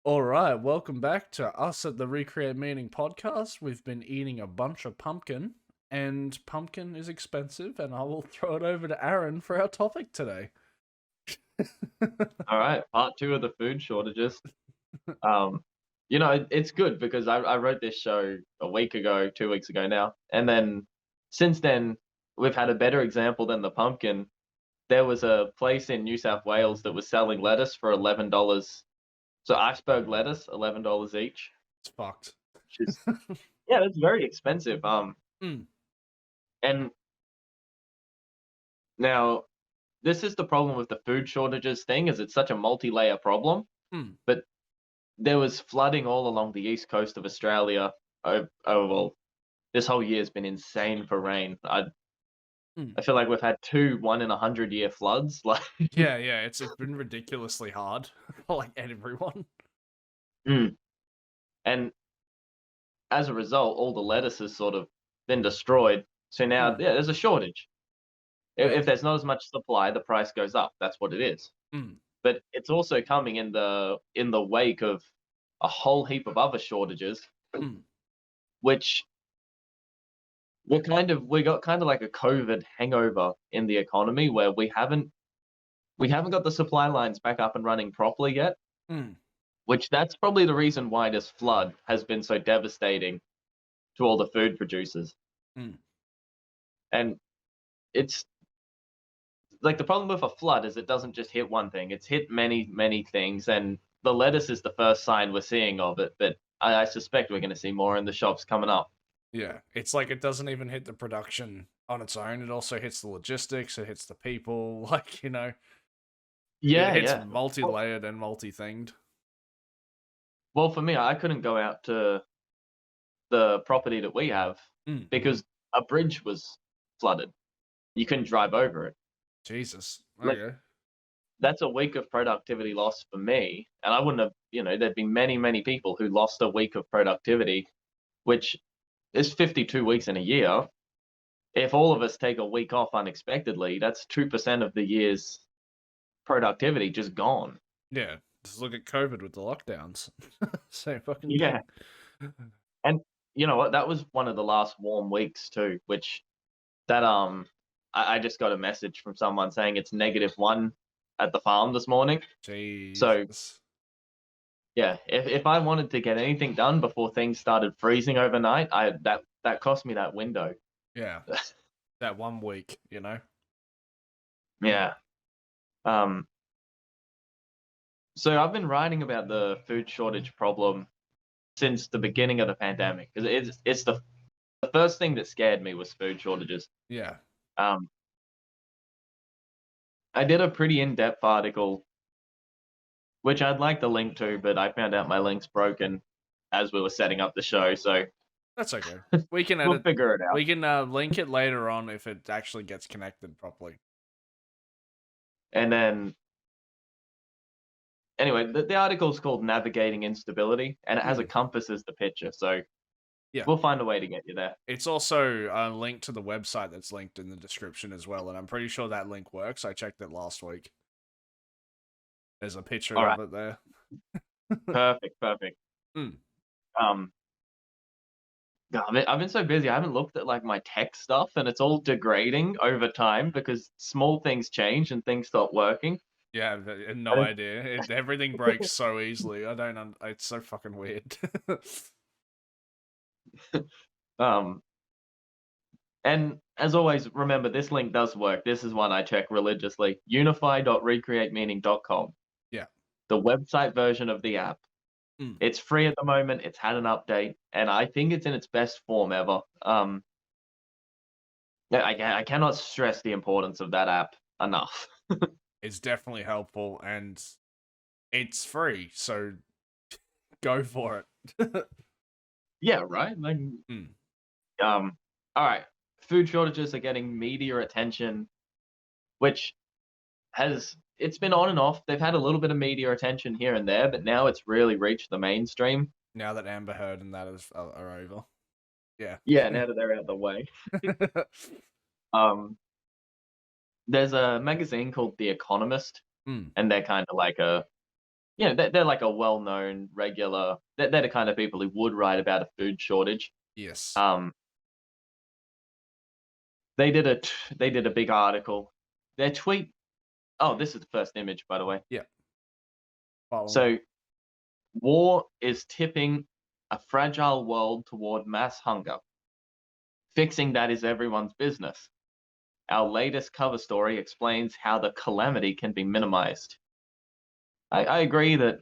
All right, welcome back to us at the Recreate Meaning podcast. We've been eating a bunch of pumpkin, and pumpkin is expensive, and I will throw it over to Aaron for our topic today. All right, part two of the food shortages. Um, it's good because I wrote this show a week ago, 2 weeks ago now, and then since then we've had a better example than the pumpkin. There was a place in New South Wales that was selling lettuce for $11. So iceberg lettuce, $11 each, It's fucked. which is yeah, that's very expensive. Mm, And now this is the problem with the food shortages thing, is it's such a multi-layer problem. mm. But there was flooding all along the east coast of Australia. Well, this whole year has been insane for rain. I feel like we've had two 1 in 100 year floods. Like, Yeah, it's been ridiculously hard for like everyone. mm. And as a result, all the lettuce has sort of been destroyed. So now, Mm, yeah, there's a shortage. yeah. If there's not as much supply, the price goes up. That's what it is. Mm, But it's also coming in the wake of a whole heap of other shortages, mm. which we got kind of like a COVID hangover in the economy where we haven't got the supply lines back up and running properly yet, Mm. which that's probably the reason why this flood has been so devastating to all the food producers. Mm. And it's like the problem with a flood is it doesn't just hit one thing, it's hit many, many things. And the lettuce is the first sign we're seeing of it, but I suspect we're going to see more in the shops coming up. Yeah, it's like it doesn't even hit the production on its own. It also hits the logistics. It hits the people. Like it Yeah, hits yeah. multi-layered and multi-thinged. Well, for me, I couldn't go out to the property that we have Mm. because a bridge was flooded. You couldn't drive over it. Jesus. Like, Okay. that's a week of productivity loss for me. And I wouldn't have, there'd be many, many people who lost a week of productivity, which is 52 weeks in a year. If all of us take a week off unexpectedly, that's 2% of the year's productivity just gone. Yeah. Just look at COVID with the lockdowns. Same fucking Yeah. thing. And you know what? That was one of the last warm weeks too, which that I just got a message from someone saying it's -1 at the farm this morning. So Jesus. yeah, if I wanted to get anything done before things started freezing overnight, that cost me that window. Yeah. That 1 week. Mm. Yeah. Um. So I've been writing about the food shortage problem since the beginning of the pandemic because it's the first thing that scared me was food shortages. Yeah. Um. I did a pretty in-depth article which I'd like to link to, but I found out my link's broken as we were setting up the show, so That's okay. We can we'll edit. figure it out. We can link it later on if it actually gets connected properly. And then, anyway, the article's called Navigating Instability, and it has a Mm. compass as the picture, so Yeah. we'll find a way to get you there. It's also a link to the website that's linked in the description as well, and I'm pretty sure that link works. I checked it last week. There's a picture All of right, it there. perfect, perfect. Mm. Um, God, I've been so busy. I haven't looked at like my tech stuff, and it's all degrading over time because small things change and things stop working. Yeah, no idea. Everything breaks so easily. I don't. It's so fucking weird. Um, and as always, remember this link does work. This is one I check religiously. unify.recreatemeaning.com, Yeah. the website version of the app. Mm. It's free at the moment. It's had an update, and I think it's in its best form ever. Yeah, I cannot stress the importance of that app enough. It's definitely helpful, and it's free, so go for it. Yeah, right. Like, Mm. all right. Food shortages are getting media attention, which it's been on and off. They've had a little bit of media attention here and there, but now it's really reached the mainstream. Now that Amber Heard and that are over. Yeah. Yeah, now that they're out of the way. Um, there's a magazine called The Economist, Mm. and they're kind of like they're like a well-known regular. They're the kind of people who would write about a food shortage. Yes. Um, they did they did a big article. Their tweet. Oh, this is the first image, by the way. Yeah. Following. So, war is tipping a fragile world toward mass hunger. Fixing that is everyone's business. Our latest cover story explains how the calamity can be minimized. I agree that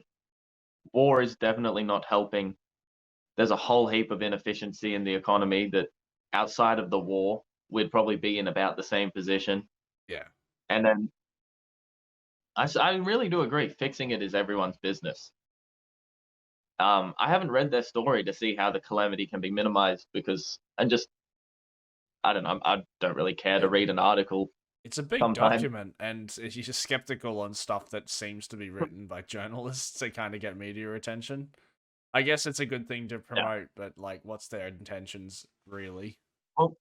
war is definitely not helping. There's a whole heap of inefficiency in the economy that outside of the war, we'd probably be in about the same position. Yeah. And then I really do agree, fixing it is everyone's business. I haven't read their story to see how the calamity can be minimized because I don't know, I don't really care to read an article It's a big sometimes. document, and you're just skeptical on stuff that seems to be written by journalists to kind of get media attention. I guess it's a good thing to Yeah. promote, but like, what's their intentions really? Well,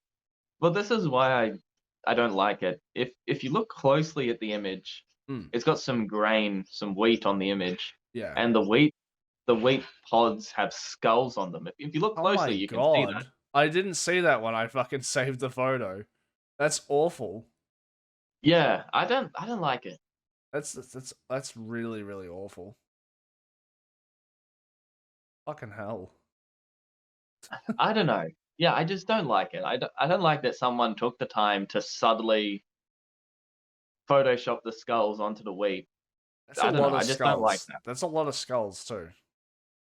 well, this is why I don't like it. If you look closely at the image, Mm, it's got some grain, some wheat on the image, yeah. and the wheat pods have skulls on them. If you look Oh my closely, you can see that. god. I didn't see that when I fucking saved the photo. That's awful. Yeah, I don't like it. That's really, really awful. Fucking hell. I don't know. Yeah, I just don't like it. I don't like that someone took the time to subtly Photoshop the skulls onto the wheat. That's a I don't know. lot of I just don't like skulls. that. That's a lot of skulls too,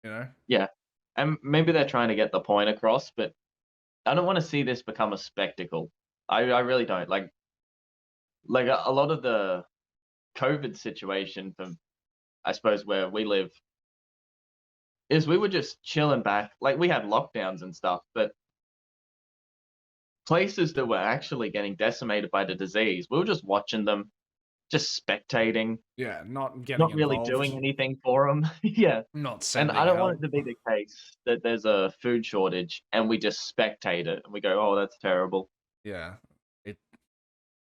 you know? Yeah, and maybe they're trying to get the point across, but I don't want to see this become a spectacle. I really don't. Like a lot of the COVID situation from I suppose where we live is we were just chilling back. Like we had lockdowns and stuff, but places that were actually getting decimated by the disease, we were just watching them, just spectating, Yeah, not getting not really involved, doing anything for them. Yeah. not And I sending don't want help. it to be the case that there's a food shortage and we just spectate it and we go, "Oh, that's terrible." Yeah. It,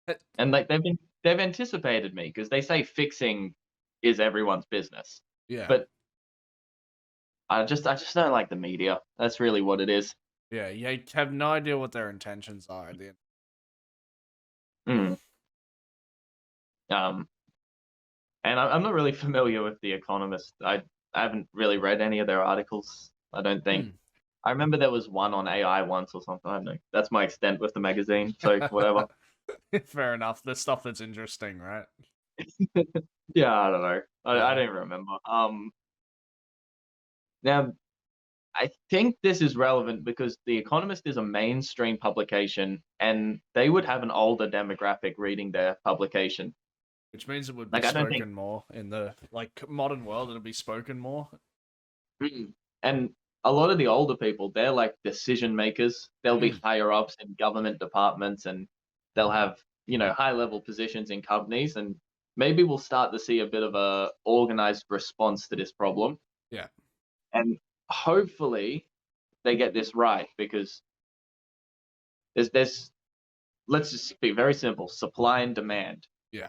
it And like they've anticipated me because they say fixing is everyone's business. yeah. But I just don't like the media. That's really what it is. Yeah, you have no idea what their intentions are at the end. Mm. Um, and I'm not really familiar with The Economist. I haven't really read any of their articles. I don't think. Mm. I remember there was one on AI once or something. I don't know. That's my extent with the magazine. So whatever. Fair enough. The stuff that's interesting, right? Yeah, I don't know. I Yeah. don't remember. Now I think this is relevant because The Economist is a mainstream publication, and they would have an older demographic reading their publication. Which means it would be Like I don't think. spoken more in the like modern world. It'll be spoken more. Mm. And a lot of the older people, they're like decision makers. They'll be Mm. higher ups in government departments and they'll have, high level positions in companies. And maybe we'll start to see a bit of a organized response to this problem. Yeah. And hopefully they get this right because there's let's just be very simple, supply and demand. Yeah.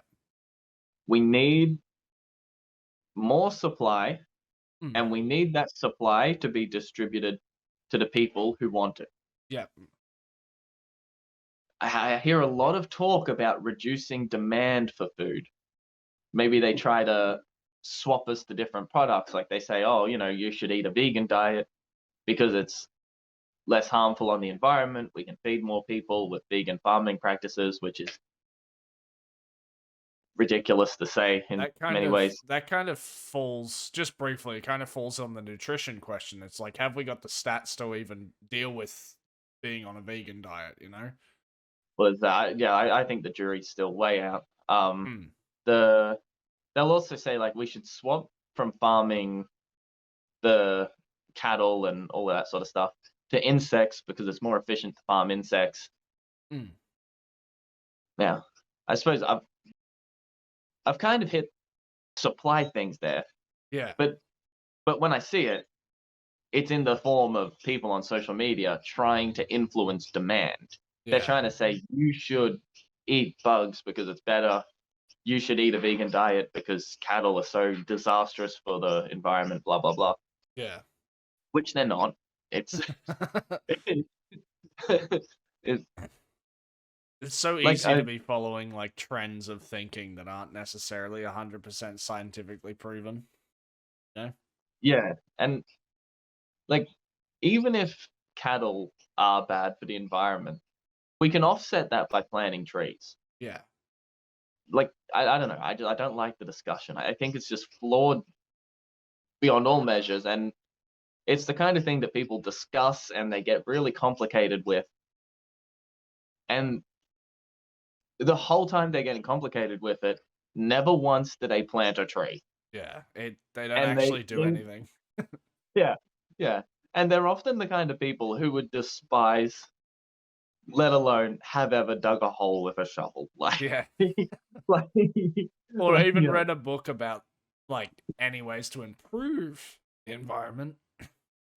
We need more supply Mm. and we need that supply to be distributed to the people who want it. Yeah. I hear a lot of talk about reducing demand for food. Maybe they try to swap us to different products. Like they say, oh, you should eat a vegan diet because it's less harmful on the environment. We can feed more people with vegan farming practices, which is ridiculous to say in many ways. That kind of falls just briefly. It kind of falls on the nutrition question. It's like, have we got the stats to even deal with being on a vegan diet? You know. Was that? Yeah, I think the jury's still way out. Mm. The They'll also say like we should swap from farming the cattle and all that sort of stuff to insects because it's more efficient to farm insects. Mm. Now, I suppose I've kind of hit supply things there, Yeah. but when I see it, it's in the form of people on social media trying to influence demand. They're Yeah. trying to say you should eat bugs because it's better. you should eat a vegan diet because cattle are so disastrous for the environment, blah blah blah. Yeah. Which they're not. It's it's It's so like easy to be following like trends of thinking that aren't necessarily 100% scientifically proven. You know? yeah, and like even if cattle are bad for the environment, we can offset that by planting trees. Yeah. Like I don't know, I don't like the discussion. I think it's just flawed beyond all measures, and it's the kind of thing that people discuss and they get really complicated with. And the whole time they're getting complicated with it, never once do they plant a tree. Yeah. They don't And actually do anything. yeah, yeah. And they're often the kind of people who would despise, let alone have ever dug a hole with a shovel. Like, Yeah. like, Or even you know. read a book about like any ways to improve the environment.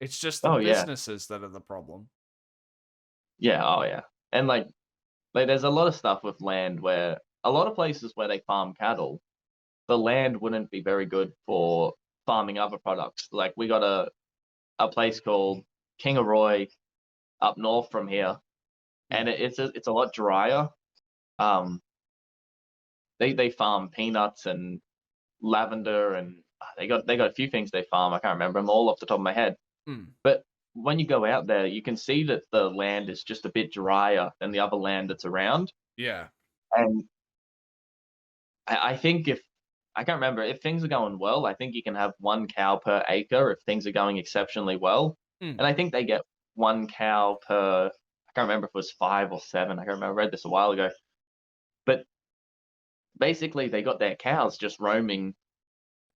It's just the Oh yeah, businesses that are the problem. yeah, oh yeah. And like there's a lot of stuff with land where a lot of places where they farm cattle, the land wouldn't be very good for farming other products. Like we got a place called Kingaroy up north from here, and it's a lot drier. Um, they farm peanuts and lavender, and they got a few things they farm. I can't remember them all off the top of my head. Mm. But when you go out there, you can see that the land is just a bit drier than the other land that's around. Yeah. And I think if I can't remember if things are going well, I think you can have 1 cow per acre if things are going exceptionally well. Mm. And I think they get 1 cow per. I can't remember if it was 5 or 7. I can't remember. I read this a while ago. But basically, they got their cows just roaming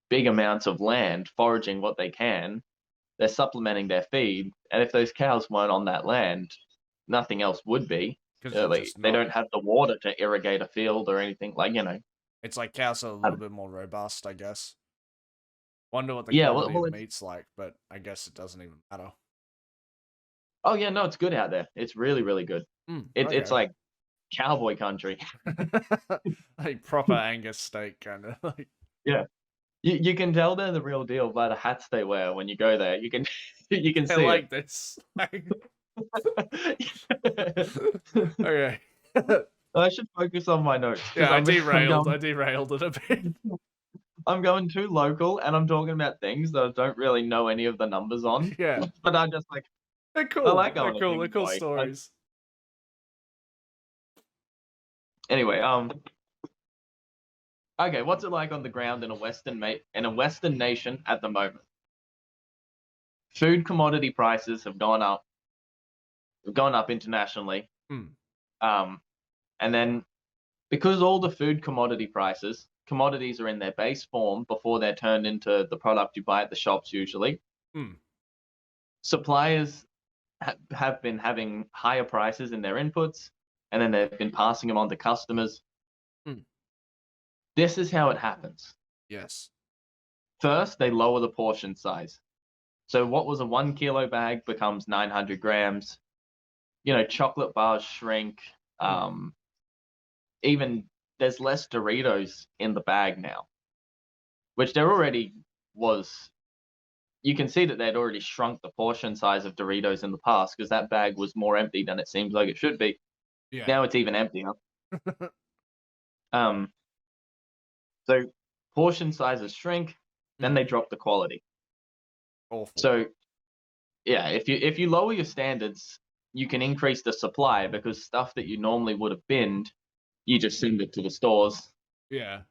big amounts of land, foraging what they can. They're supplementing their feed, and if those cows weren't on that land, nothing else would be. Because they're Like, just they not. don't have the water to irrigate a field or anything. Like It's like cows are a little bit more robust, I guess. Wonder what the yeah. Well, quality well, of it's meat's like, but I guess it doesn't even matter. oh yeah, no, it's good out there. It's really, really good. It's Okay. like cowboy country. Like proper Angus steak, kind of. Like, Yeah, you can tell they're the real deal by the hats they wear when you go there. You can you can I see it. like this. Okay. I should focus on my notes because Yeah, I I'm derailed. I going derailed it a bit. I'm going too local and I'm talking about things that I don't really know any of the numbers on. Yeah. But I just like They're I cool. like They're going to cool. They're things cool like stories. anyway. Okay, what's it like on the ground in a Western nation at the moment? Food commodity prices have gone up internationally. Hmm. And then because all the food commodities are in their base form before they're turned into the product you buy at the shops usually. Hmm. Suppliers have been having higher prices in their inputs, and then they've been passing them on to customers. Hmm. This is how it happens. Yes. First, they lower the portion size. So what was a 1 kilo bag becomes 900 grams. Chocolate bars shrink. Even there's less Doritos in the bag now, which there already was. You can see that they'd already shrunk the portion size of Doritos in the past because that bag was more empty than it seems like it should be. Yeah. Now it's even emptier. Um, so portion sizes shrink, then they drop the quality. Awful. So yeah, if you lower your standards, you can increase the supply because stuff that you normally would have binned, you just send it to the stores. Yeah.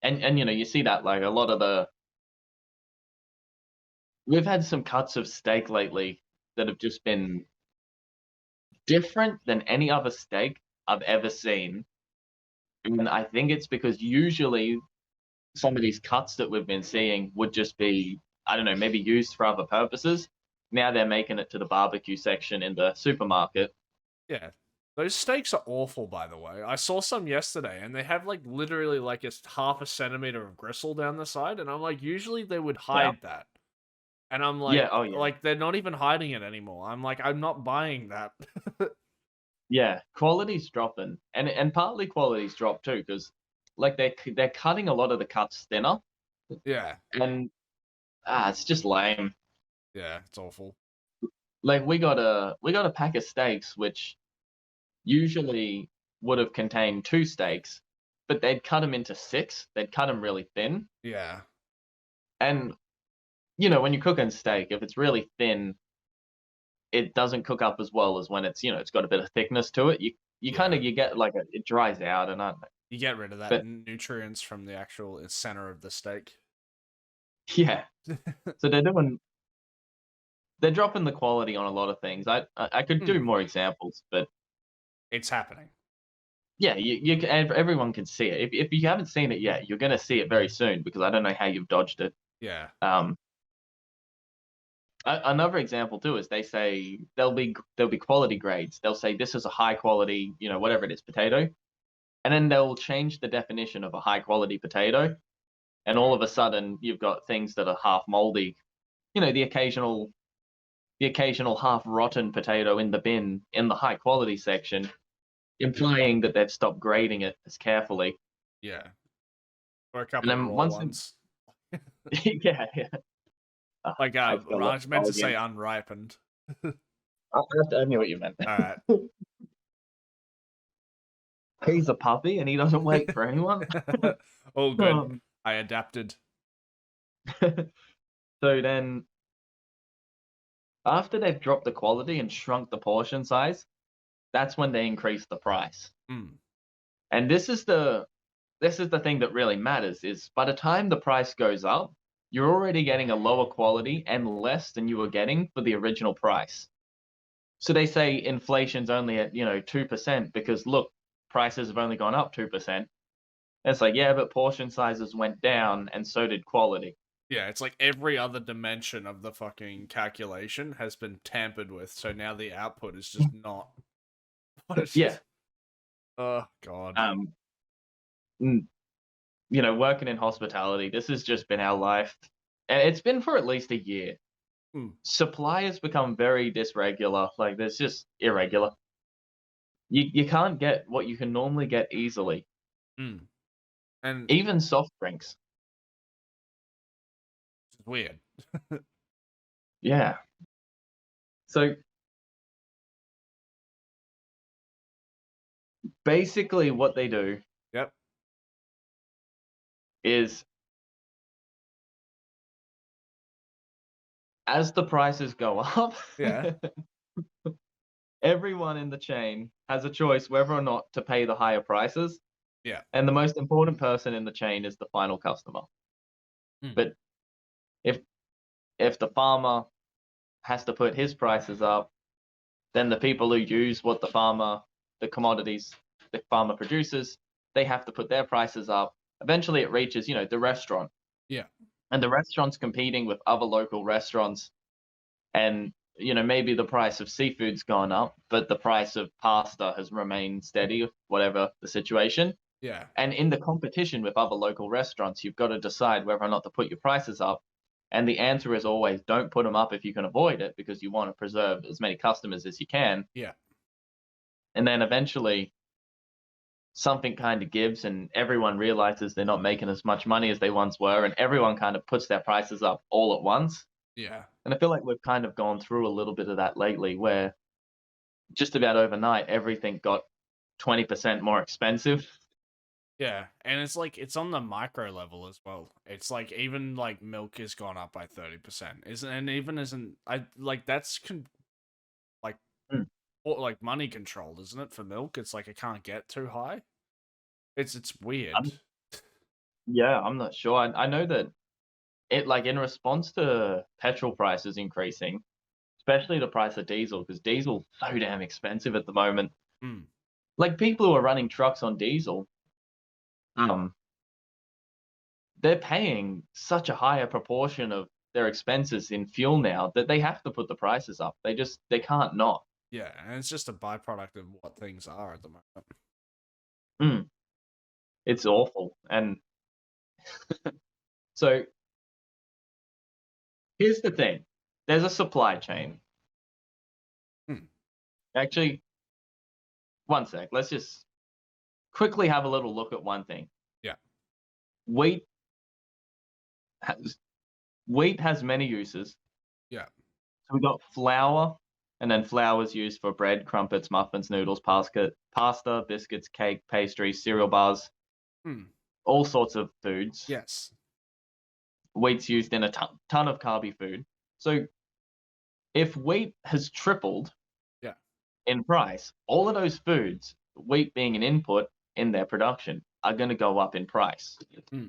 And you see that like a lot of we've had some cuts of steak lately that have just been different than any other steak I've ever seen. And I think it's because usually some of these cuts that we've been seeing would just be, I don't know, maybe used for other purposes. Now they're making it to the barbecue section in the supermarket. Yeah. Those steaks are awful, by the way. I saw some yesterday, and they have like literally like a half a centimeter of gristle down the side, and I'm like, usually they would Yeah. hide that, and I'm Yeah. Oh yeah. like they're not even hiding it anymore. I'm like, I'm not buying that. Yeah, quality's dropping, and partly quality's dropped too, because like they're cutting a lot of the cuts thinner, Yeah. and it's just lame. Yeah. It's awful. Like we got a pack of steaks which usually would have contained two steaks, but they'd cut them into six. They'd cut them really thin, Yeah. and when you're cooking steak, if it's really thin, it doesn't cook up as well as when it's got a bit of thickness to it. You kind Yeah. of you get like it dries out, and I don't know. You get rid of that But nutrients from the actual center of the steak. yeah, so they're dropping the quality on a lot of things. I could do Hmm. more examples, but It's happening. yeah, everyone can see it. If you haven't seen it yet, you're gonna see it very soon because I don't know how you've dodged it. Yeah. Um, another example too is they say there'll be quality grades. They'll say this is a high quality, whatever it is, potato, and then they'll change the definition of a high quality potato, and all of a sudden you've got things that are half moldy. The occasional half rotten potato in the bin in the high quality section, implying that they've stopped grading it as carefully. Yeah. Or a And couple then raw once it, ones. yeah, yeah. Like I felt like I meant to say again. unripened. I knew what you meant. All right. He's a puppy and he doesn't wait for anyone. All good. Um, I adapted. so then, after they've dropped the quality and shrunk the portion size, that's when they increase the price. Mm. And this is the thing that really matters is by the time the price goes up, you're already getting a lower quality and less than you were getting for the original price. So they say inflation's only at 2% because look, prices have only gone up 2%. And it's like, yeah, but portion sizes went down and so did quality. Yeah, it's like every other dimension of the fucking calculation has been tampered with, so now the output is just not. It's Yeah. just, oh god. Um, mm, working in hospitality, this has just been our life. And it's been for at least a year. Mm. Supply has become very dysregular. Like there's just irregular. You can't get what you can normally get easily. Mm. And Even soft drinks. it's weird. Yeah. So basically what they do Yep. is as the prices go up, Yeah. everyone in the chain has a choice whether or not to pay the higher prices. Yeah. And the most important person in the chain is the final customer. Mm. But if if the farmer has to put his prices up, then the people who use the commodities the farmer produces, they have to put their prices up. Eventually it reaches, the restaurant. Yeah. And the restaurant's competing with other local restaurants. And, maybe the price of seafood's gone up, but the price of pasta has remained steady, whatever the situation. Yeah. And in the competition with other local restaurants, you've got to decide whether or not to put your prices up. And the answer is always don't put them up if you can avoid it because you want to preserve as many customers as you can. Yeah. And then eventually something kind of gives and everyone realizes they're not making as much money as they once were. And everyone kind of puts their prices up all at once. Yeah. And I feel like we've kind of gone through a little bit of that lately where just about overnight, everything got 20% more expensive. Yeah. And it's like it's on the micro level as well. It's like even like milk has gone up by 30%. Isn't and even isn't I like that's like Mm. or like money controlled, isn't it, for milk? It's like it can't get too high. It's weird. I'm, yeah, I'm not sure. I know that it like in response to petrol prices increasing, especially the price of diesel, because diesel's so damn expensive at the moment. Mm. Like people who are running trucks on diesel, um, they're paying such a higher proportion of their expenses in fuel now that they have to put the prices up. They can't not. Yeah, and it's just a byproduct of what things are at the moment. Mm, it's awful. And so here's the thing. There's a supply chain. Hmm. Actually, one sec. Let's just quickly have a little look at one thing. Yeah. Wheat has wheat has many uses. Yeah. So we got flour, and then flour is used for bread, crumpets, muffins, noodles, pasta, biscuits, cake, pastries, cereal bars, Hmm. all sorts of foods. Yes. Wheat's used in a ton of carby food. So if wheat has tripled Yeah. in price, all of those foods, wheat being an input in their production, are going to go up in price. Hmm.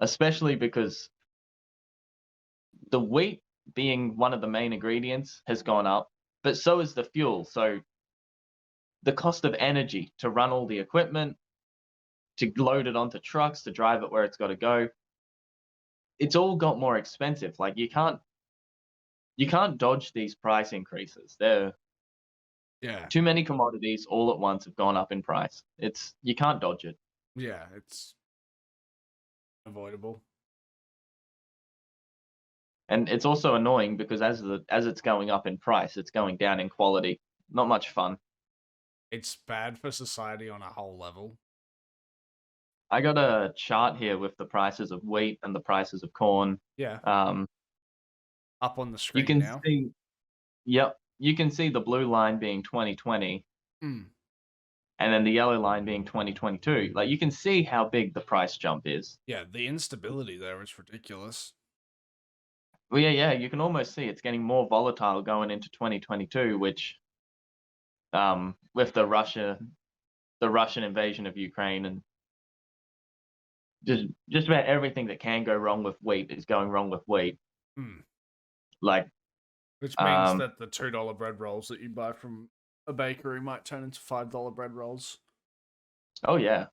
Especially because the wheat being one of the main ingredients has gone up, but so is the fuel. So the cost of energy to run all the equipment, to load it onto trucks, to drive it where it's got to go, it's all got more expensive. Like you can't dodge these price increases. There Yeah. too many commodities all at once have gone up in price. You can't dodge it. Yeah. It's avoidable. And it's also annoying because as it's going up in price, it's going down in quality. Not much fun. It's bad for society on a whole level. I got a chart here with the prices of wheat and the prices of corn. Yeah. Um, Up on the you screen can now. see, yep, you can see the blue line being 2020, Hmm. and then the yellow line being 2022. Like you can see how big the price jump is. Yeah. The instability there is ridiculous. Well, yeah, you can almost see it's getting more volatile going into 2022, which, with the Russian invasion of Ukraine and just about everything that can go wrong with wheat is going wrong with wheat. Hmm. Like, Which means um, that the $2 bread rolls that you buy from a bakery might turn into $5 bread rolls oh yeah,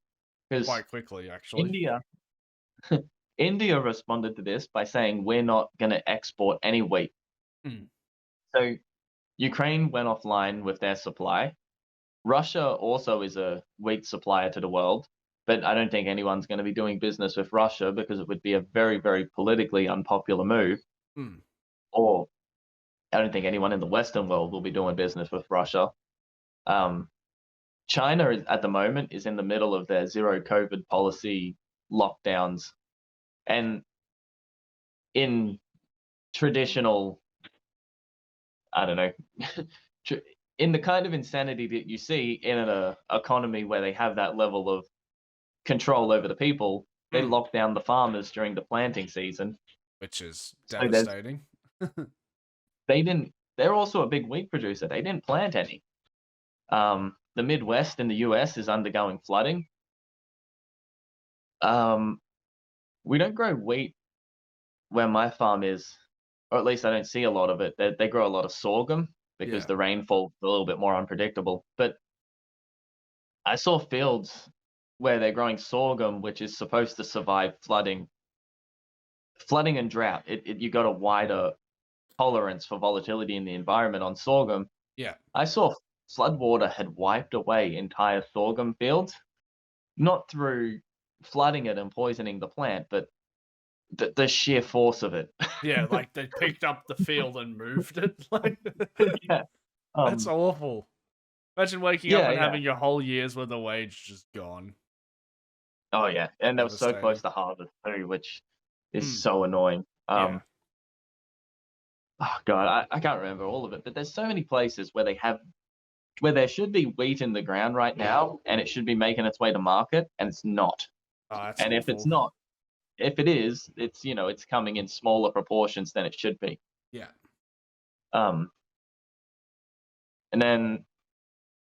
because quite quickly, actually. India India responded to this by saying we're not going to export any wheat. Hmm. So Ukraine went offline with their supply. Russia also is a wheat supplier to the world, but I don't think anyone's going to be doing business with Russia because it would be a very, very politically unpopular move. Hmm. Or I don't think anyone in the Western world will be doing business with Russia. Um, China at the moment is in the middle of their zero COVID policy lockdowns, and in traditional, I don't know, in the kind of insanity that you see in an economy where they have that level of control over the people, they Hmm. lock down the farmers during the planting season. Which is So there's devastating. they didn't. They're also a big wheat producer. They didn't plant any. The Midwest in the U.S. is undergoing flooding. Um, we don't grow wheat where my farm is, or at least I don't see a lot of it. They grow a lot of sorghum because Yeah. the rainfall is a little bit more unpredictable. But I saw fields where they're growing sorghum, which is supposed to survive flooding and drought. You got a wider tolerance for volatility in the environment on sorghum. Yeah. I saw floodwater had wiped away entire sorghum fields, not through flooding it and poisoning the plant, but the sheer force of it. Yeah, like they picked up the field and moved it. Like Yeah. that's awful. Imagine waking up Yeah, and yeah. having your whole year's worth of wage just gone. Oh yeah, and they were so close Devastating. to harvest too, which is Hmm. so annoying. Yeah. Oh god, I can't remember all of it, but there's so many places where there should be wheat in the ground right now, and it should be making its way to market, and it's not. Oh, that's And if it's awful. not, if it is, it's coming in smaller proportions than it should be. Yeah. Um, and then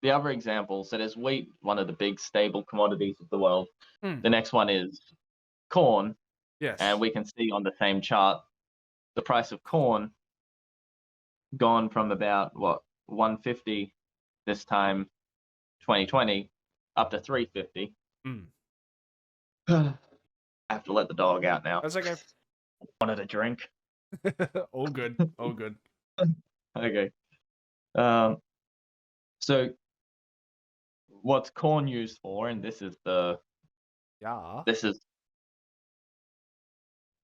the other example, so there's wheat, one of the big stable commodities of the world. Hmm. The next one is corn, and Yes. we can see on the same chart the price of corn gone from about what 150 this time 2020 up to 350. Hmm. I have to let the dog out now. That's okay. Wanted a drink. All good. All good. Okay. Um, so what's corn used for? And Yeah. this is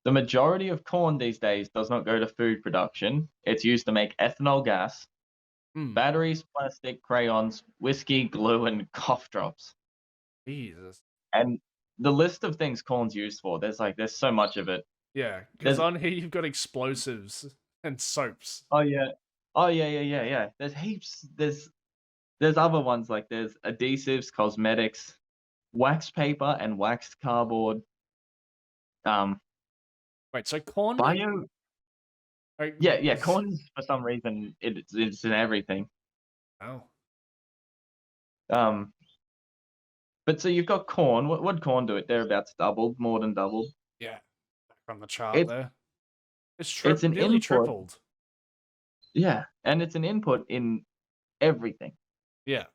the majority of corn these days does not go to food production. It's used to make ethanol gas, Mm. batteries, plastic, crayons, whiskey, glue, and cough drops. Jesus. And the list of things corn's used for, there's so much of it. Yeah, because There's on here you've got explosives and soaps. oh yeah. Oh yeah. There's heaps. There's other ones like there's adhesives, cosmetics, wax paper and waxed cardboard. Um, Wait, so corn? bio. Like, Yeah. Corn for some reason it's in everything. oh, Um, but so you've got corn. What'd corn do? It thereabouts doubled, more than doubled. yeah. Back on the chart It's there. It's it's an nearly input. tripled. Yeah, and it's an input in everything. Yeah.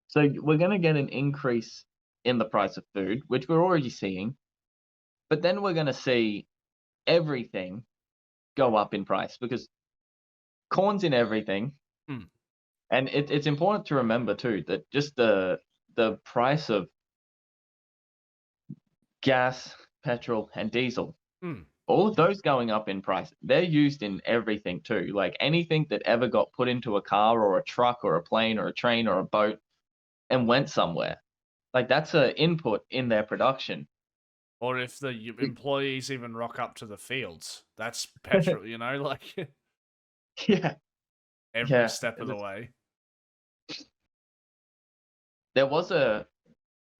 So we're gonna get an increase in the price of food, which we're already seeing, but then we're gonna see everything go up in price because corn's in everything. Hmm. And it's important to remember too that just the price of gas, petrol, and diesel, Hmm. all of those going up in price, they're used in everything too. Like anything that ever got put into a car or a truck or a plane or a train or a boat and went somewhere, like that's an input in their production. Or if the employees even rock up to the fields, that's petrol, like Yeah, every yeah. step of the way. There was a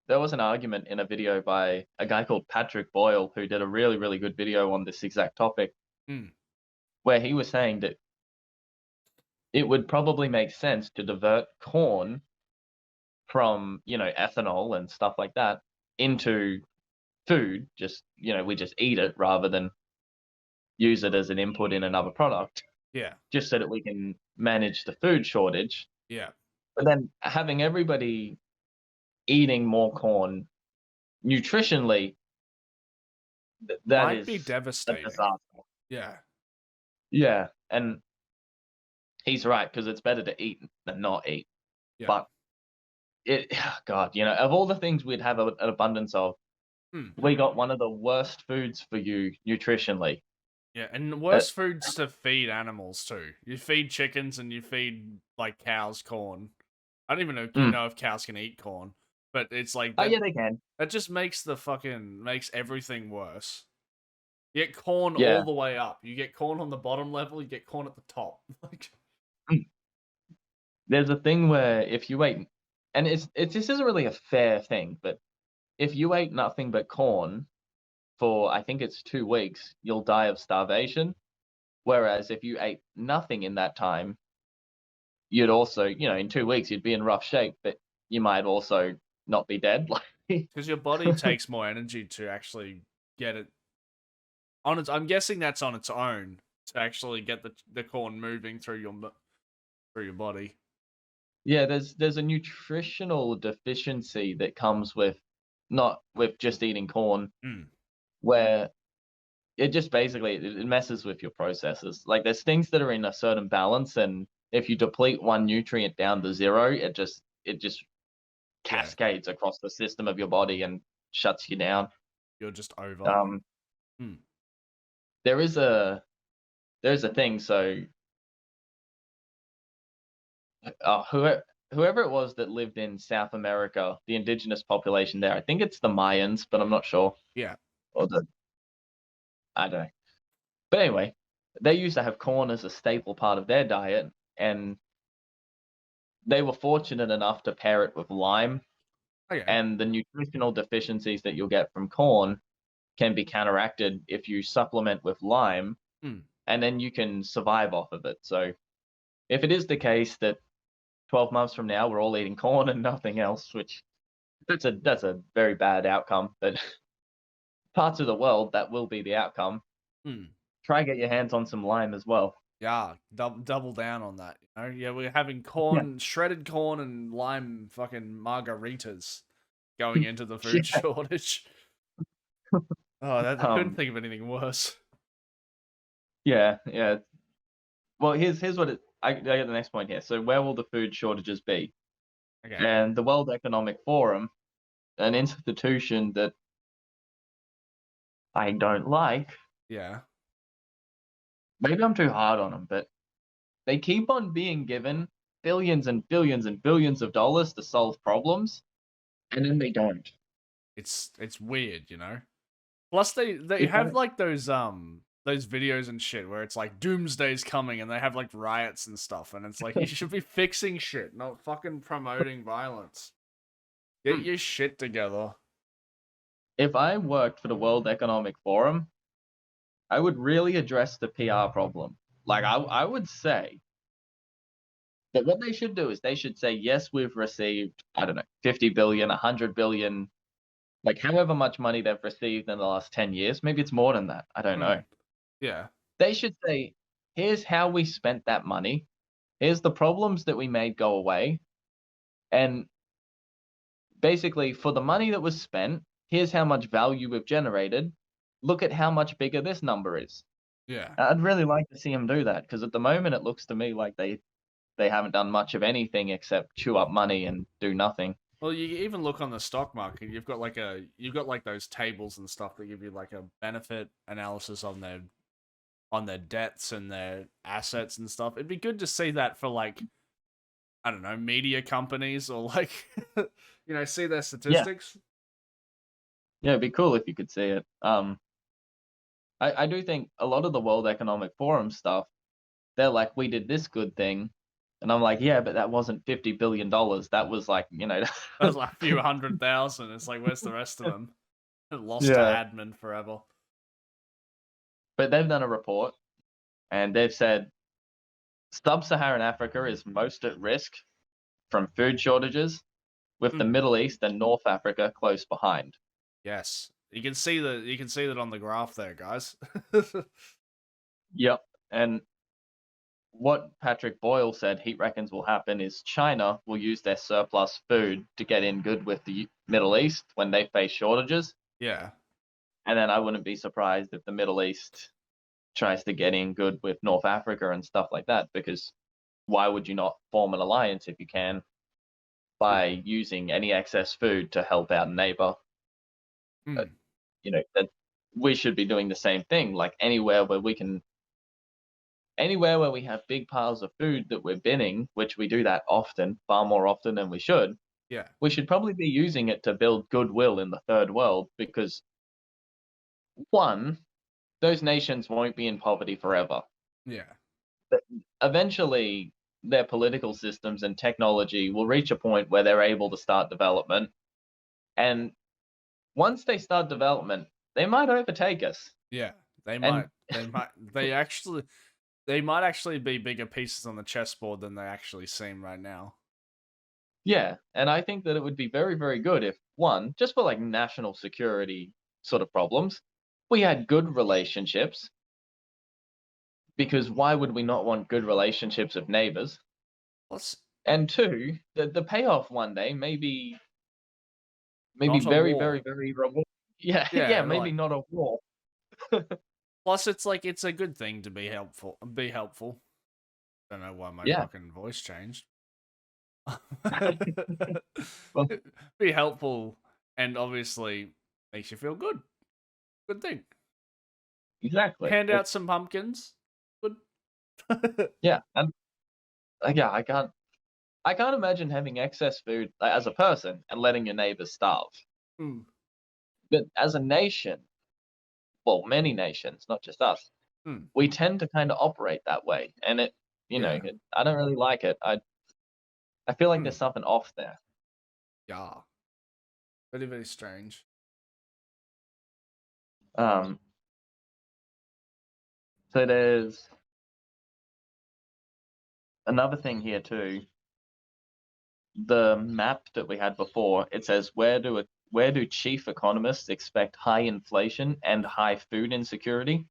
there was an argument in a video by a guy called Patrick Boyle who did a really good video on this exact topic Hmm. where he was saying that it would probably make sense to divert corn from, ethanol and stuff like that into food. Just, we just eat it rather than use it as an input in another product, Yeah. just so that we can manage the food shortage. Yeah. But then having everybody eating more corn nutritionally, that Might is be a devastating. disaster. Yeah. Yeah. And he's right, because it's better to eat than not eat. Yeah. But God, of all the things we'd have an abundance of, Hmm. we got one of the worst foods for you nutritionally. Yeah, and Uh, worse foods to feed animals too. You feed chickens and you feed like cows corn. I don't even mm. know if cows can eat corn, but it's like Oh that. yeah, they can. That just makes everything worse. You get corn all Yeah. the way up. You get corn on the bottom level. You get corn at the top. Like, Mm. There's a thing where if you ate, and this isn't really a fair thing, but if you ate nothing but corn for I think it's 2 weeks, you'll die of starvation. Whereas if you ate nothing in that time, you'd also, in 2 weeks you'd be in rough shape, but you might also not be dead. Like, because your body takes more energy to actually get it on its. I'm guessing that's on its own to actually get the corn moving through your body. yeah, there's a nutritional deficiency that comes with not with just eating corn, Mm. where it just basically it messes with your processes. Like there's things that are in a certain balance, and if you deplete one nutrient down to zero, it just Yeah, cascades across the system of your body and shuts you down. you're just over. Um, Hmm. there is a there's a thing. So whoever it was that lived in South America, the indigenous population there, I think it's the Mayans, but I'm not sure. Yeah. Or I don't know. But anyway, they used to have corn as a staple part of their diet, and they were fortunate enough to pair it with lime, Okay. and the nutritional deficiencies that you'll get from corn can be counteracted if you supplement with lime, Hmm. and then you can survive off of it. So if it is the case that 12 months from now we're all eating corn and nothing else, which that's a very bad outcome, but parts of the world that will be the outcome. Hmm. Try get your hands on some lime as well. Yeah, double down on that. Yeah, we're having Yeah. corn, shredded corn, and lime fucking margaritas going into the food Yeah. shortage. Oh, that I couldn't Um. think of anything worse. Yeah. Yeah. Well, here's what I get the next point here. So where will the food shortages be? Okay. And the World Economic Forum, an institution that I don't like. Yeah. Maybe I'm too hard on them, but They keep on being given billions and billions and billions of dollars to solve problems, and then they don't. It's weird, you know. Plus, they It's have like, like those videos and shit where it's like doomsday's coming and they have like riots and stuff, and it's like you should be fixing shit, not fucking promoting violence. Get your shit together. if I worked for the World Economic Forum, I would really address the PR problem. Like I would say that what they should do is they should say, yes, we've received, I don't know, 50 billion, 100 billion, like however much money they've received in the last 10 years. Maybe it's more than that. I don't know. Yeah, They should say, here's how we spent that money. Here's the problems that we made go away. And basically, for the money that was spent, here's how much value we've generated. Look at how much bigger this number is. yeah. I'd really like to see them do that because at the moment it looks to me like they haven't done much of anything except chew up money and do nothing. Well, you even look on the stock market. You've got like those tables and stuff that give you like a benefit analysis on their debts and their assets and stuff. It'd be good to see that for like I don't know media companies or like see their Yeah, statistics. yeah, it'd be cool if you could see it. I do think a lot of the World Economic Forum stuff, they're like, we did this good thing, and I'm like, yeah, but that wasn't $50 billion. That was like, That was like a few 100,000. It's like where's the rest of them? Lost to yeah. admin forever. But they've done a report, and they've said sub-Saharan Africa is most at risk from food shortages, with the Middle East and North Africa close behind. Yes, you can see that on the graph there, guys. Yep. And what Patrick Boyle said he reckons will happen is China will use their surplus food to get in good with the Middle East when they face shortages. Yeah, And then I wouldn't be surprised if the Middle East tries to get in good with North Africa and stuff like that, because why would you not form an alliance if you can by yeah. using any excess food to help out a neighbor? Mm. That we should be doing the same thing. Like anywhere where we have big piles of food that we're binning, which we do that often, far more often than Yeah, we should probably be using it to build goodwill in the third world because one, those nations won't be in poverty forever. yeah, But eventually, their political systems and technology will reach a point where they're able to start development. And once they start development, they might overtake us. yeah. And They might actually be bigger pieces on the chessboard than they actually seem right now. yeah, and I think that it would be very, very good if one, just for like national security sort of problems, we had good relationships. Because why would we not want good relationships with neighbors? Plus, And two, the payoff one day maybe not a very, war. very, very rewarding. Yeah, Yeah, yeah, maybe like not a war. plus it's like it's a good thing to be helpful. Be helpful. Don't know why my Yeah. fucking voice changed. Well, Be helpful and obviously makes you feel good. Good thing. exactly. Hand It, out some pumpkins. Good. yeah, and yeah, I can't imagine having excess food like, as a person and letting your neighbors starve. Mm, But as a nation, well, many nations, not just us, mm, we tend to kind of operate that way, and yeah. I don't really like it. I feel like there's Mm, something off there. yeah. Very, very strange. Um, so there's another thing here too. The map that we had before, it says where do chief economists expect high inflation and high food insecurity?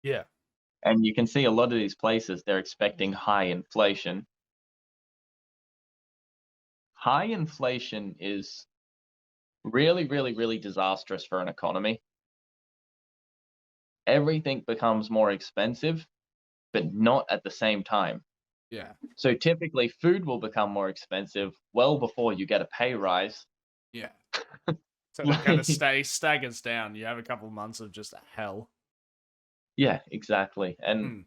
Yeah. And you can see a lot of these places they're expecting high inflation. High inflation is really, really, really disastrous for an economy. Everything becomes more expensive, but not at the same time. Yeah. So typically, food will become more expensive well before you get a pay rise. Yeah. So it kind of Like, staggers down. You have a couple months of just hell. yeah, exactly. And Mm,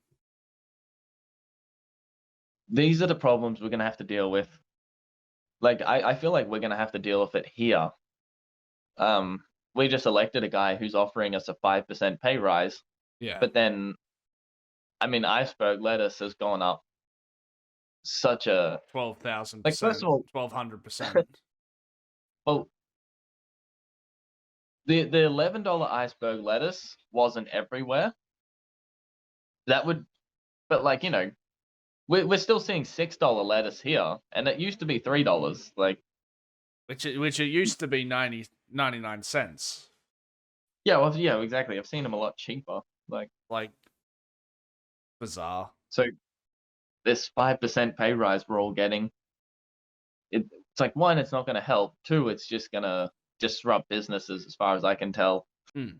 these are the problems we're gonna have to deal with. Like, I feel like we're gonna have to deal with it here. Um, we just elected a guy who's offering us a 5% pay rise, Yeah. but then, I mean, iceberg lettuce has gone up such a like. First 12,000%, of all, 1,200%. well, the $11 iceberg lettuce wasn't everywhere. That would, but like we're still seeing $6 lettuce here, and it used to be $3. Like, Which it used to be 99 cents. yeah, well, yeah, exactly. I've seen them a lot cheaper. Like, Like, bizarre. so this 5% pay rise we're all getting, it's like, one, it's not going to help. Two, it's just going to disrupt businesses, as far as I can tell. Hmm.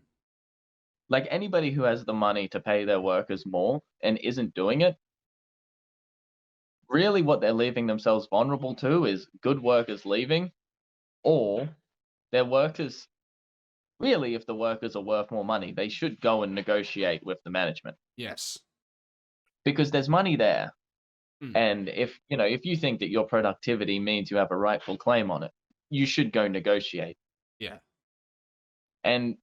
Like, anybody who has the money to pay their workers more and isn't doing it, really what they're leaving themselves vulnerable to is good workers leaving, or their workers. Really, if the workers are worth more money, they should go and negotiate with the management Yes. because there's money there. Hmm. And if you think that your productivity means you have a rightful claim on it, you should go negotiate. Yeah. And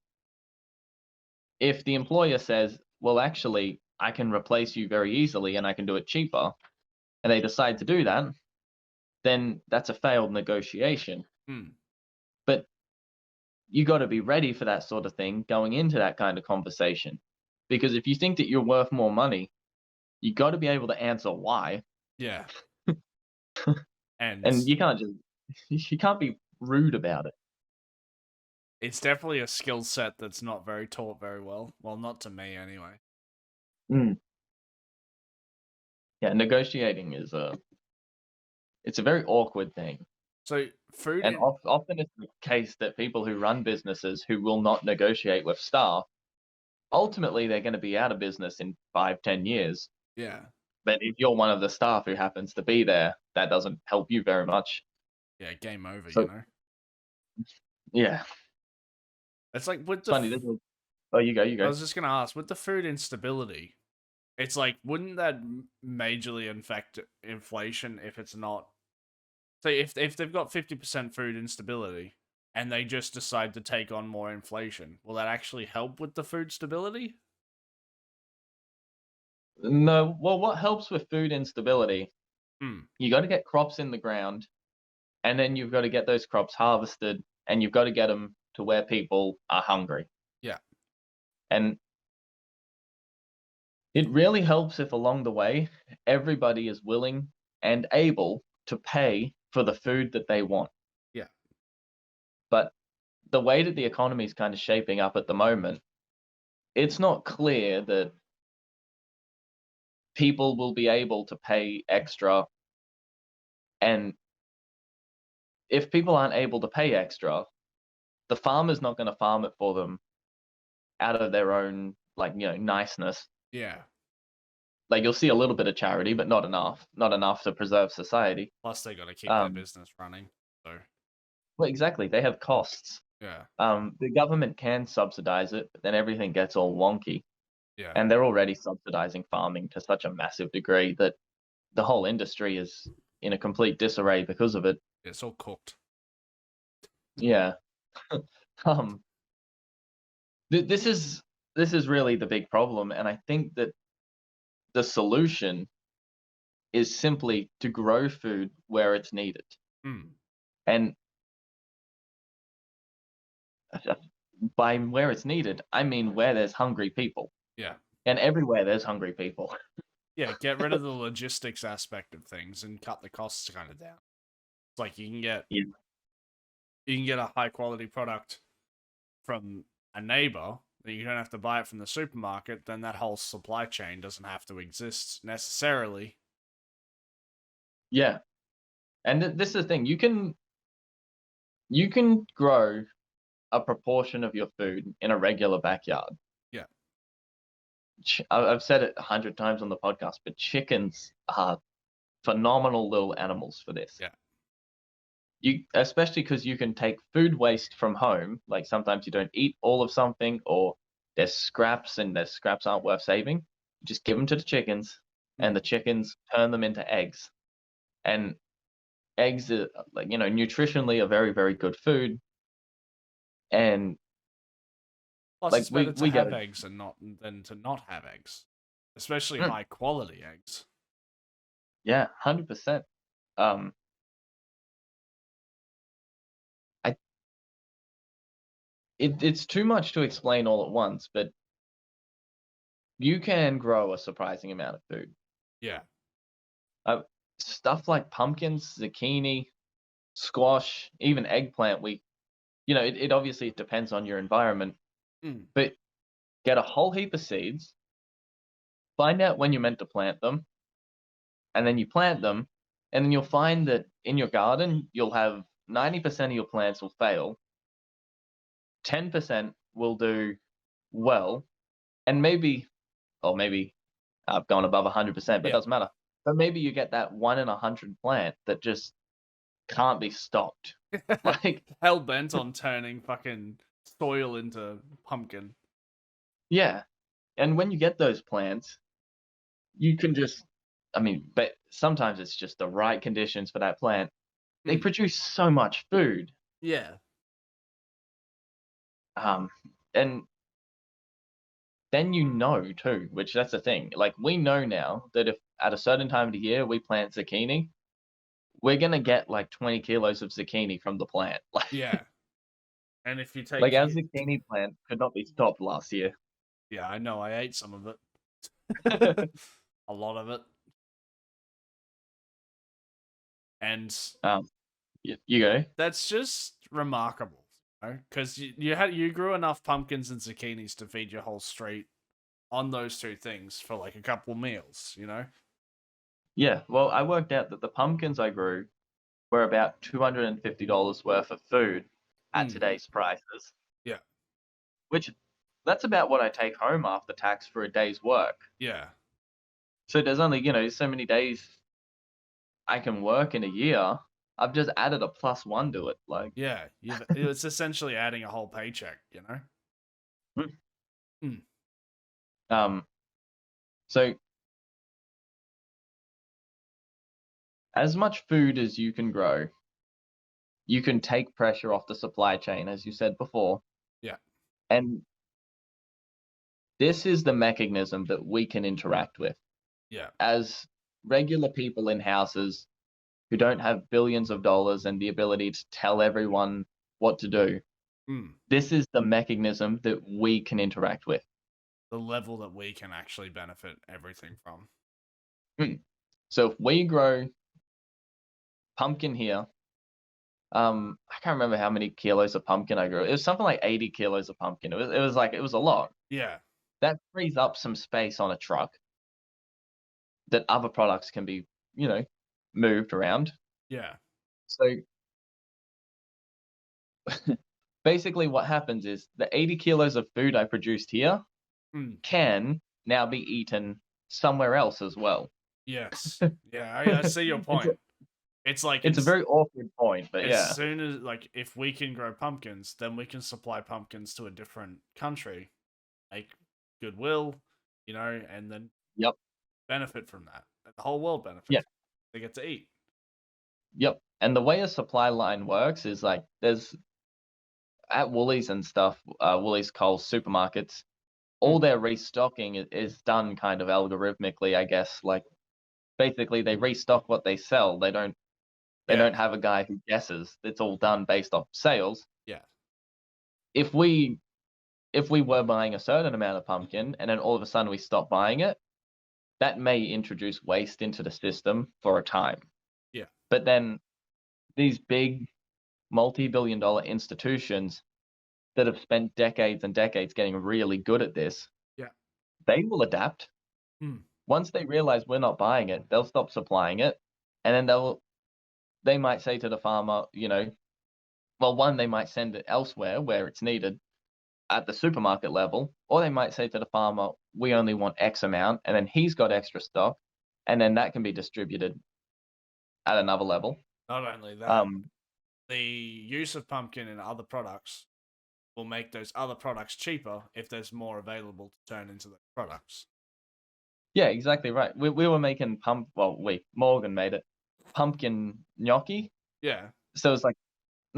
if the employer says, well, actually, I can replace you very easily and I can do it cheaper, and they decide to do that, then that's a failed negotiation. Hmm. But you got to be ready for that sort of thing going into that kind of conversation. Because if you think that you're worth more money, you got to be able to answer why. Yeah. And And you can't just you can't be rude about it. it's definitely a skill set that's not very taught very well. Well, not to me anyway. Mm. Yeah, negotiating is it's a very awkward thing. So food And in often it's the case that people who run businesses who will not negotiate with staff, ultimately they're going to be out of business in 5, 10 years. yeah. But if you're one of the staff who happens to be there, that doesn't help you very much. Yeah, game over, you So know. yeah, It's like with it's funny. Oh, you go, you I go. was just going to ask with the food instability. It's like wouldn't that majorly affect inflation if it's not. So if they've got 50% food instability and they just decide to take on more inflation, will that actually help with the food stability? No, well, what helps with food instability? Hmm. You got to get crops in the ground, and then you've got to get those crops harvested, and you've got to get them to where people are hungry. Yeah. And it really helps if along the way everybody is willing and able to pay for the food that they want. Yeah. But the way that the economy is kind of shaping up at the moment, it's not clear that people will be able to pay extra. And if people aren't able to pay extra, the farmer's not going to farm it for them out of their own, like, niceness. Yeah. Like, you'll see a little bit of charity, but not enough to preserve society. Plus they got to keep their Um, business running. So, well, exactly. They have costs. yeah. The government can subsidize it, but then everything gets all wonky. Yeah. And they're already subsidizing farming to such a massive degree that the whole industry is in a complete disarray because of it. It's all cooked. Yeah. um, this is really the big problem, and I think that the solution is simply to grow food where it's needed. Hmm. And by where it's needed, I mean where there's hungry people. Yeah. And everywhere there's hungry people. Yeah, get rid of the logistics aspect of things and cut the costs kind of down. It's like Yeah. you can get a high quality product from a neighbor that you don't have to buy it from the supermarket, then that whole supply chain doesn't have to exist necessarily. Yeah. And this is the thing. You can grow a proportion of your food in a regular backyard. Yeah. I've said it 100 times on the podcast, but chickens are phenomenal little animals for this. Yeah. Especially because you can take food waste from home. Like, sometimes you don't eat all of something, or there's scraps and their scraps aren't worth saving. Just give them to the chickens. and Mm. the chickens turn them into eggs. And eggs are, like, nutritionally a very, very good food. And Plus, like it's better to we get have it. eggs than to not have eggs, especially Mm, high quality eggs. yeah, 100%. Um, I it's too much to explain all at once, but you can grow a surprising amount of food. Yeah. Uh, Stuff like pumpkins, zucchini, squash, even eggplant. It obviously depends on your environment, Mm. but get a whole heap of seeds, find out when you're meant to plant them, and then you plant them, and then you'll find that in your garden, you'll have 90% of your plants will fail, 10% will do well, and maybe I've gone above 100%, but it Yeah. doesn't matter. But maybe you get that 1 in 100 plant that just can't be stopped. Like, Hell bent on turning fucking soil into pumpkin. yeah. And when you get those plants, you can just, I mean, but sometimes it's just the right conditions for that plant. They Mm. produce so much food. Yeah. Um, and then too, which that's the thing. Like, we know now that if at a certain time of the year we plant zucchini, we're gonna get like 20 kilos of zucchini from the plant. Yeah. And if you Like take our it, zucchini plant could not be stopped last year. yeah, I know. I ate some of it. A lot of it. And You go. that's just remarkable, because you grew enough pumpkins and zucchinis to feed your whole street on those two things for like a couple meals, you know? Yeah, well, I worked out that the pumpkins I grew were about $250 worth of food at Mm. today's prices, Yeah. which that's about what I take home after tax for a day's work. Yeah. So there's only, so many days I can work in a year. I've just added a +1 to it. Like, Yeah. It's essentially adding a whole paycheck, you know? mm. Mm. um, so as much food as you can grow, you can take pressure off the supply chain, as you said before. Yeah. And this is the mechanism that we can interact with Yeah. as regular people in houses who don't have billions of dollars and the ability to tell everyone what to do. Mm. This is the mechanism that we can interact with. The level that we can actually benefit everything from. Mm. So if we grow pumpkin here, I can't remember how many kilos of pumpkin I grew. It was something like 80 kilos of pumpkin. It was a lot. Yeah. That frees up some space on a truck that other products can be, you know, moved around. Yeah. So basically what happens is the 80 kilos of food I produced here Mm. can now be eaten somewhere else as well. Yes. Yeah, I see your It's a, point. It's like it's a very awkward point, but as yeah. soon as, like, if we can grow pumpkins, then we can supply pumpkins to a different country, make goodwill, and then Yep. benefit from that. The whole world Yeah. benefits. They get to eat. Yep. And the way a supply line works is like there's at Woolies and stuff, Woolies, Coles, supermarkets, all Mm. their restocking is done kind of algorithmically, I guess. Like basically they restock what they sell. They Yeah. don't have a guy who guesses. It's all done based off sales. Yeah. If we were buying a certain amount of pumpkin and then all of a sudden we stop buying it, that may introduce waste into the system for a time. Yeah. But then these big multi-billion dollar institutions that have spent decades and decades getting really good at this, Yeah. they will adapt. Mm. Once they realize we're not buying it, they'll stop supplying it. And then they might say to the farmer, well, one, they might send it elsewhere where it's needed at the supermarket level, or they might say to the farmer, we only want X amount, and then he's got extra stock, and then that can be distributed at another level. Not only that, Um, the use of pumpkin in other products will make those other products cheaper if there's more available to turn into those products. Yeah, exactly right. We were making Morgan made it pumpkin gnocchi. Yeah, So it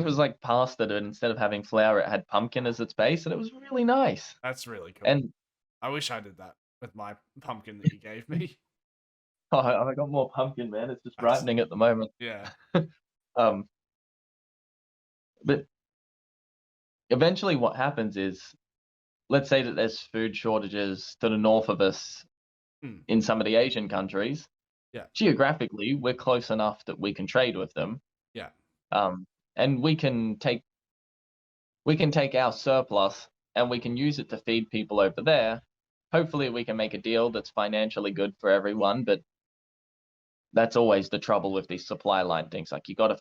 was like pasta, that instead of having flour, it had pumpkin as its base, and it was really nice. that's really cool. And I wish I did that with my pumpkin that you gave me. oh, I got more pumpkin, man. It's just That's ripening at the moment. yeah, Um, but eventually, what happens is, let's say that there's food shortages to the north of us mm, in some of the Asian countries. yeah, Geographically, we're close enough that we can trade with them, yeah, um, and we can take our surplus and we can use it to feed people over there. Hopefully, we can make a deal that's financially good for everyone, but that's always the trouble with these supply line things. Like you gotta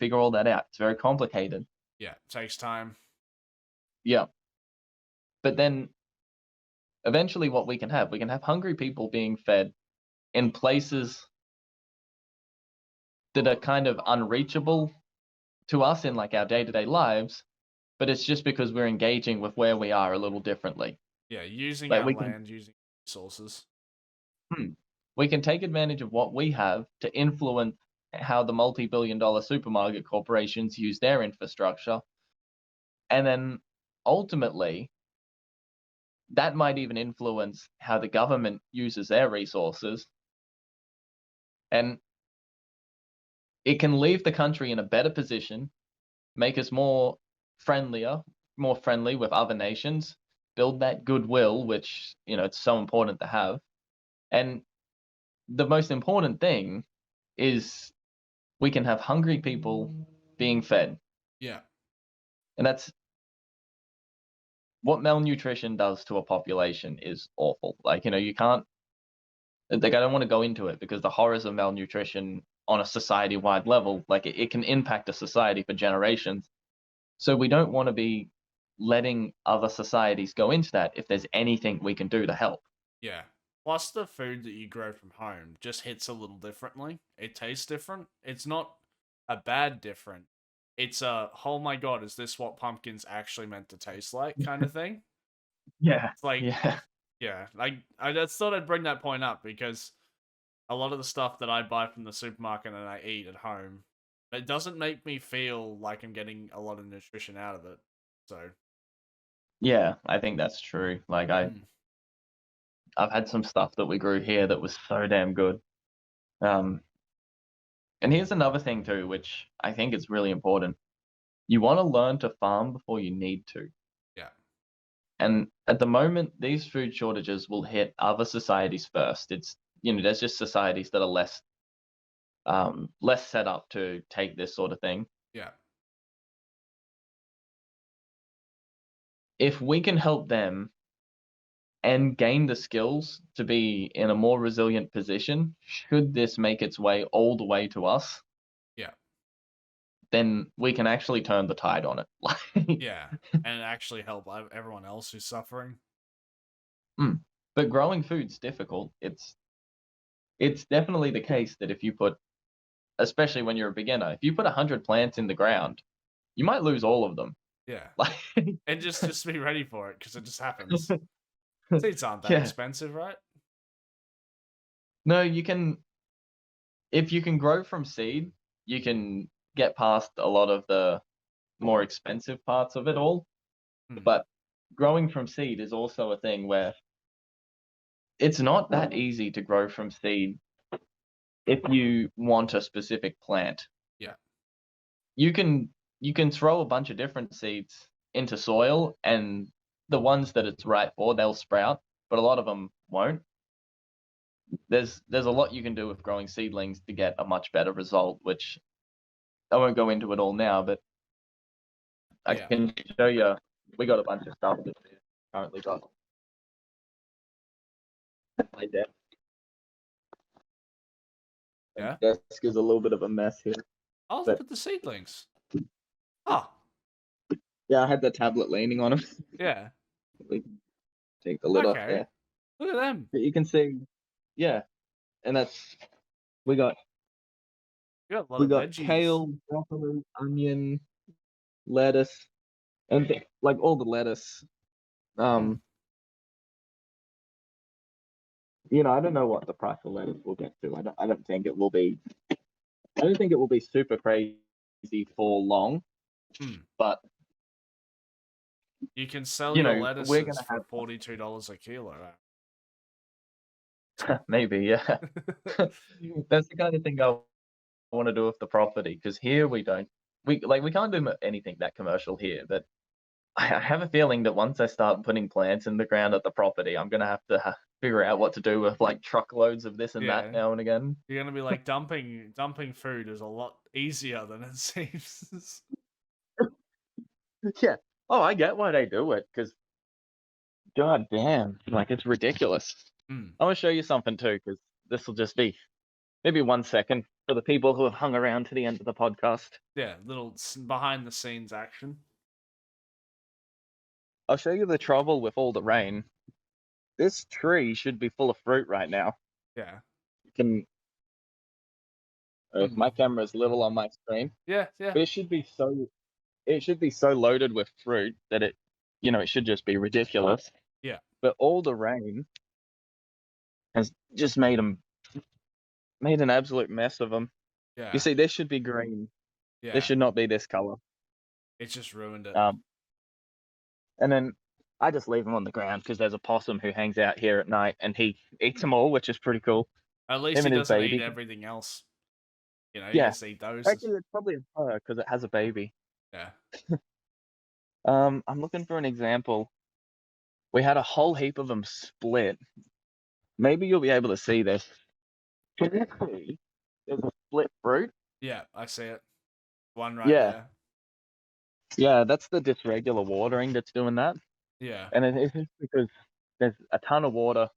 figure all that out. It's very complicated. yeah. It takes time. Yeah. But then eventually what we can have hungry people being fed in places that are kind of unreachable to us in like our day-to-day lives, but it's just because we're engaging with where we are a little differently. Yeah, using Like our land, using resources. hmm, we can take advantage of what we have to influence how the multi-billion dollar supermarket corporations use their infrastructure. And then ultimately, that might even influence how the government uses their resources. And it can leave the country in a better position, make us more friendly with other nations, build that goodwill, which, it's so important to have. And the most important thing is we can have hungry people being fed. Yeah, And that's what malnutrition does to a population is awful. Like, you can't, like, I don't want to go into it because the horrors of malnutrition on a society wide level, like, it can impact a society for generations. So we don't want to be letting other societies go into that if there's anything we can do to help. yeah. Plus, the food that you grow from home just hits a little differently. It tastes different. It's not a bad different. It's a oh my god, is this what pumpkins actually meant to taste like kind of thing. Yeah. It's like Yeah. yeah, like I just thought I'd bring that point up because a lot of the stuff that I buy from the supermarket and I eat at home, it doesn't make me feel like I'm getting a lot of nutrition out of it. So, Yeah, I think that's true. Like mm, I've had some stuff that we grew here that was so damn good. Um, and here's another thing too, which I think is really important. You want to learn to farm before you need to. yeah, And at the moment, these food shortages will hit other societies first. There's just societies that are less set up to take this sort of thing. yeah, If we can help them and gain the skills to be in a more resilient position, should this make its way all the way to us, yeah, then we can actually turn the tide on it. Like, yeah, and actually help everyone else who's suffering. mm. But growing food's difficult. It's definitely the case that if you put, especially when you're a beginner, if you put 100 plants in the ground, you might lose all of them. Yeah, Like, and just be ready for it because it just happens. Seeds aren't that yeah. expensive, right? No, if you can grow from seed, you can get past a lot of the more expensive parts of it all. Hmm. But growing from seed is also a thing where it's not that easy to grow from seed if you want a specific plant. Yeah, You can throw a bunch of different seeds into soil and the ones that it's right for, they'll sprout, but a lot of them won't. There's a lot you can do with growing seedlings to get a much better result, which I won't go into it all now, but I yeah, can show you. We got a bunch of stuff that we currently got laid down. And yeah. the desk is a little bit of a mess here, Oh, look but at the seedlings. Oh, yeah, I had the tablet leaning on him. yeah. We can take the lid off Okay. there, Look at them. but you can see, yeah, and that's we got You got a lot we of got veggies. kale, broccoli, onion, lettuce, and like all the lettuce. Hmm. Um, I don't know what the price of lettuce will get to. I don't think it will be. I don't think it will be super crazy for long. Hmm. But You can sell your we're lettuces gonna for $42 a kilo. have maybe, yeah. That's the kind of thing I want to do with the property because here we don't. We can't do anything that commercial here. But I have a feeling that once I start putting plants in the ground at the property, I'm gonna have to figure out what to do with like truckloads of this and that Yeah. now and again. You're gonna be like dumping food is a lot easier than it seems. Yeah. Oh, I get why they do it because god damn, like it's ridiculous. Hmm. I want to show you something too because this will just be maybe 1 second for the people who have hung around to the end of the podcast. Yeah, little behind the scenes action. I'll show you the trouble with all the rain. This tree should be full of fruit right now. Yeah. You can. My camera's little on my screen, Yeah, yeah. but it should be so. It should be so loaded with fruit that it should just be ridiculous. Yeah. But all the rain has just made an absolute mess of them. You Yeah. see, this should be green. This Yeah. should not be this color. It just ruined it. And then I just leave them on the ground because there's a possum who hangs out here at night and he eats them all, which is pretty cool. At least Him he and his doesn't eat baby. everything else. He Yeah, gets to eat those. actually, it's probably a fur because it has a baby. Yeah. I'm looking for an example. We had a whole heap of them split. Maybe you'll be able to see this. Can you see? There's a split fruit. Yeah, I see it. One right Yeah, there. yeah, that's the dysregular watering that's doing that. Yeah. And it's just because there's a ton of water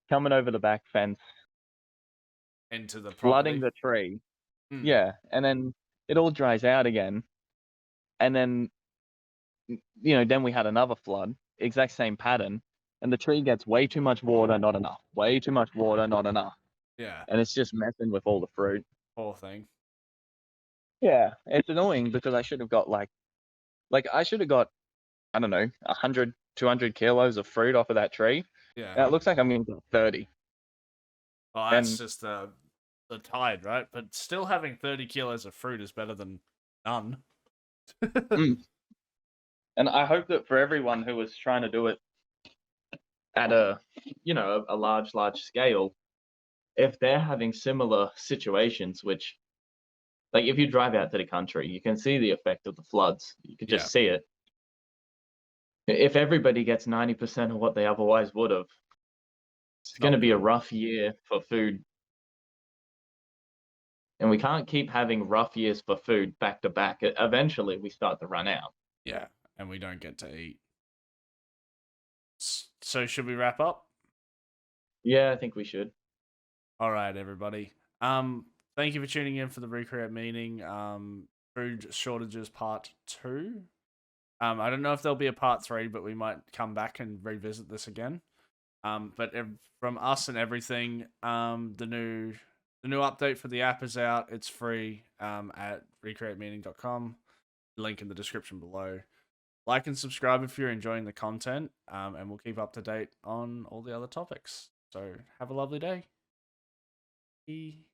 coming over the back fence, Into the flooding property. the tree. Hmm. Yeah, and then it all dries out again. And then, then we had another flood, exact same pattern. And the tree gets way too much water, not enough. Way too much water, not enough. Yeah. And it's just messing with all the fruit. Poor thing. Yeah, it's annoying because I should have got I should have got, I don't know, 100, 200 kilos of fruit off of that tree. Yeah. And it looks like I'm going to get 30. Well, that's And just the tide, right? But still having 30 kilos of fruit is better than none. mm, and I hope that for everyone who was trying to do it at a large scale, if they're having similar situations, which, like, if you drive out to the country, you can see the effect of the floods. You can Yeah. just see it. If everybody gets 90% of what they otherwise would have, it's going to be a rough year for food. And we can't keep having rough years for food back to back. Eventually, we start to run out. Yeah, and we don't get to eat. So should we wrap up? Yeah, I think we should. All right, everybody. Thank you for tuning in for the Recreate meeting. Food shortages part 2. I don't know if there'll be a part 3, but we might come back and revisit this again. But from us and everything, the new update for the app is out. It's free at recreatemeeting.com. Link in the description below. Like and subscribe if you're enjoying the content, and we'll keep up to date on all the other topics. So have a lovely day. Bye.